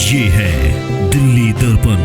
ये है दिल्ली दर्पण।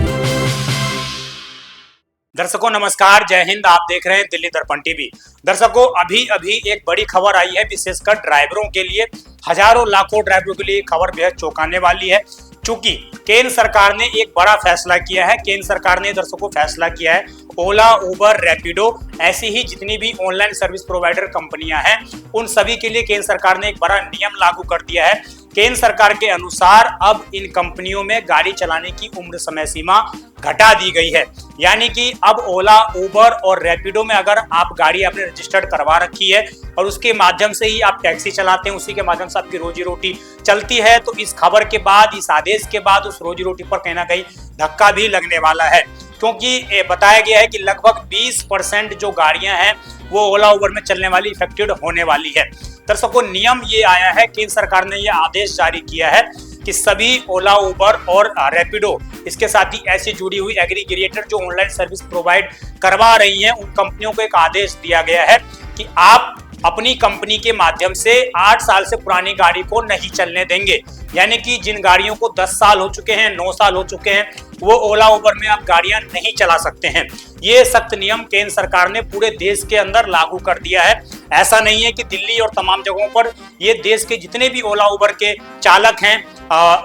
दर्शकों नमस्कार, जय हिंद। आप देख रहे हैं दिल्ली दर्पण टीवी। दर्शकों अभी अभी एक बड़ी खबर आई है, विशेषकर ड्राइवरों के लिए, हजारों लाखों ड्राइवरों के लिए खबर बेहद चौंकाने वाली है। चूंकि केंद्र सरकार ने एक बड़ा फैसला किया है। केंद्र सरकार ने दर्शकों फैसला किया है, ओला, उबर, रैपिडो, ऐसी ही जितनी भी ऑनलाइन सर्विस प्रोवाइडर कंपनियां हैं, उन सभी के लिए केंद्र सरकार ने एक बड़ा नियम लागू कर दिया है। केंद्र सरकार के अनुसार अब इन कंपनियों में गाड़ी चलाने की उम्र समय सीमा घटा दी गई है। यानी कि अब ओला, उबर और रैपिडो में अगर आप गाड़ी आपने रजिस्टर्ड करवा रखी है और उसके माध्यम से ही आप टैक्सी चलाते हैं, उसी के माध्यम से आपकी रोजी रोटी चलती है, तो इस खबर के बाद, इस आदेश के बाद उस रोजी रोटी पर कहीं ना कहीं धक्का भी लगने वाला है। क्योंकि बताया गया है कि लगभग 20% जो गाड़ियां हैं वो ओला, उबर में चलने वाली इफेक्टेड होने वाली है। दर्शकों नियम ये आया है, केंद्र सरकार ने यह आदेश जारी किया है कि सभी ओला, उबर और रैपिडो, इसके साथ ही ऐसी जुड़ी हुई एग्रीगेटर जो ऑनलाइन सर्विस प्रोवाइड करवा रही हैं, उन कंपनियों को एक आदेश दिया गया है कि आप अपनी कंपनी के माध्यम से 8 साल से पुरानी गाड़ी को नहीं चलने देंगे। यानी कि जिन गाड़ियों को 10 साल हो चुके हैं, 9 साल हो चुके हैं, वो ओला, उबर में आप गाड़ियां नहीं चला सकते हैं। ये सख्त नियम केंद्र सरकार ने पूरे देश के अंदर लागू कर दिया है। ऐसा नहीं है कि दिल्ली और तमाम जगहों पर, ये देश के जितने भी ओला, उबर के चालक हैं,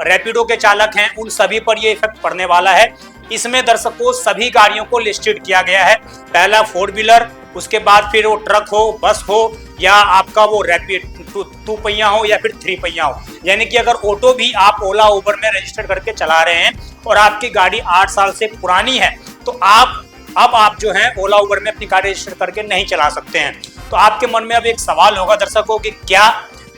रैपिडो के चालक हैं, उन सभी पर ये इफेक्ट पड़ने वाला है। इसमें दर्शकों सभी गाड़ियों को लिस्टेड किया गया है। पहला 4 व्हीलर, उसके बाद फिर वो ट्रक हो, बस हो, या आपका वो रैपिड 2 पहिया हो या फिर 3 पहिया हो। यानी कि अगर ऑटो भी आप ओला, उबर में रजिस्टर करके चला रहे हैं और आपकी गाड़ी 8 साल से पुरानी है, तो आप जो है ओला, उबर में अपनी गाड़ी रजिस्टर करके नहीं चला सकते हैं। तो आपके मन में अब एक सवाल होगा दर्शकों कि क्या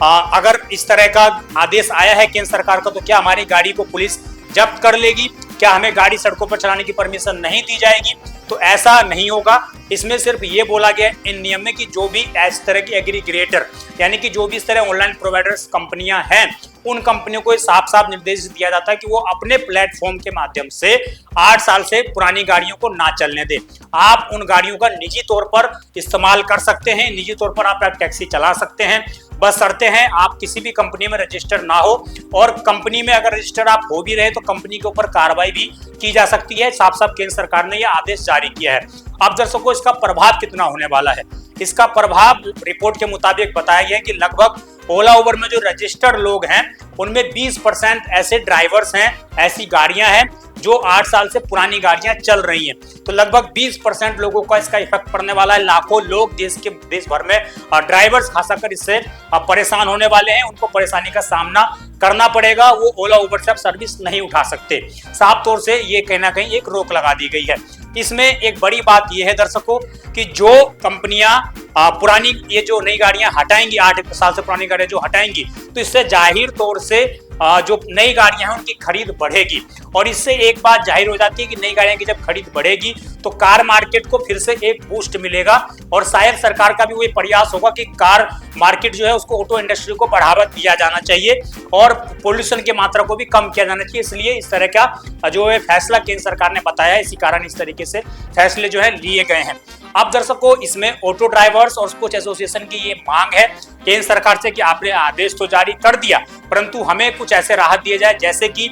अगर इस तरह का आदेश आया है केंद्र सरकार का, तो क्या हमारी गाड़ी को पुलिस जब्त कर लेगी? क्या हमें गाड़ी सड़कों पर चलाने की परमिशन नहीं दी जाएगी? तो ऐसा नहीं होगा। इसमें सिर्फ ये बोला गया इन नियम में कि जो भी इस तरह की एग्रीगेटर, यानी कि जो भी इस तरह ऑनलाइन प्रोवाइडर्स कंपनियां हैं, उन कंपनियों को साफ साफ निर्देश दिया जाता है कि वो अपने प्लेटफॉर्म के माध्यम से 8 साल से पुरानी गाड़ियों को ना चलने दें। आप उन गाड़ियों का निजी तौर पर इस्तेमाल कर सकते हैं, निजी तौर पर आप टैक्सी चला सकते हैं, बस शर्तें हैं आप किसी भी कंपनी में रजिस्टर ना हो, और कंपनी में अगर रजिस्टर आप हो भी रहे तो कंपनी के ऊपर कार्रवाई भी की जा सकती है। साफ साफ केंद्र सरकार ने यह आदेश जारी किया है। अब दर्शकों इसका प्रभाव कितना होने वाला है? इसका प्रभाव रिपोर्ट के मुताबिक बताया गया है कि लगभग ओला, उबर में जो रजिस्टर्ड लोग हैं उनमें 20% ऐसे ड्राइवर्स हैं, ऐसी गाड़ियां हैं जो 8 साल से पुरानी गाड़ियां चल रही हैं। तो लगभग 20% लोगों का इसका इफेक्ट पड़ने वाला है। लाखों लोग देश भर में ड्राइवर्स खासकर इससे परेशान होने वाले हैं। उनको परेशानी का सामना करना पड़ेगा। वो ओला, उबर से अब सर्विस नहीं उठा सकते। साफ तौर से ये कहीं ना कहीं एक रोक लगा दी गई है। इसमें एक बड़ी बात यह है दर्शकों कि जो कंपनियां पुरानी ये जो नई गाड़ियां हटाएंगी, 8 साल से पुरानी गाड़ियां जो हटाएंगी, तो इससे जाहिर तौर से जो नई गाड़ियां हैं उनकी खरीद बढ़ेगी। और इससे एक बात जाहिर हो जाती है कि नई गाड़ियां की जब खरीद बढ़ेगी तो कार मार्केट को फिर से एक बूस्ट मिलेगा। और शायद सरकार का भी वही प्रयास होगा कि कार मार्केट जो है उसको, ऑटो इंडस्ट्री को बढ़ावा दिया जाना चाहिए और पोल्यूशन की मात्रा को भी कम किया जाना चाहिए। इसलिए इस तरह का जो है फैसला केंद्र सरकार ने बताया है। इसी कारण इस तरीके से फैसले जो है लिए गए हैं। अब दर्शकों इसमें ऑटो ड्राइवर्स और कुछ एसोसिएशन की ये मांग है केंद्र सरकार से कि आपने आदेश तो जारी कर दिया, परंतु हमें कुछ ऐसे राहत दिए जाए, जैसे कि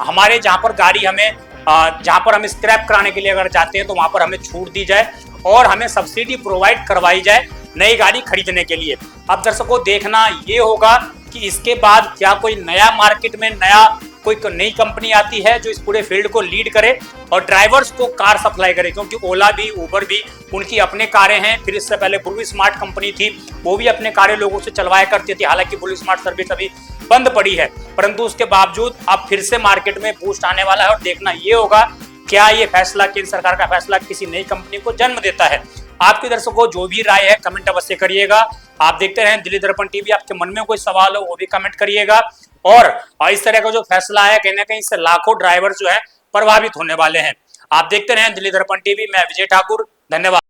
हमारे जहां पर गाड़ी हमें जहां पर हम स्क्रैप कराने के लिए अगर जाते हैं तो वहां पर हमें छूट दी जाए और हमें सब्सिडी प्रोवाइड करवाई जाए नई गाड़ी खरीदने के लिए। अब दर्शकों देखना ये होगा कि इसके बाद क्या कोई नया मार्केट में कोई नई कंपनी आती है जो इस पूरे फील्ड को लीड करे और ड्राइवर्स को कार सप्लाई करे। क्योंकि ओला भी, उबर भी, उनकी अपने कारें हैं। फिर इससे पहले ब्लू स्मार्ट कंपनी थी, वो भी अपने कारें लोगों से चलवाया करती थी। हालांकि ब्लू स्मार्ट सर्विस अभी बंद पड़ी है, परंतु उसके बावजूद अब फिर से मार्केट में बूस्ट आने वाला है। और देखना ये होगा क्या ये फैसला, केंद्र सरकार का फैसला, किसी नई कंपनी को जन्म देता है। आपके दर्शकों जो भी राय है कमेंट अवश्य करिएगा। आप देखते रहें दिल्ली दर्पण टीवी। आपके मन में कोई सवाल हो वो भी कमेंट करिएगा। और इस तरह का जो फैसला है कहीं ना कहीं इससे लाखों ड्राइवर जो है प्रभावित होने वाले हैं। आप देखते रहें दिल्ली दर्पण टीवी। मैं विजय ठाकुर, धन्यवाद।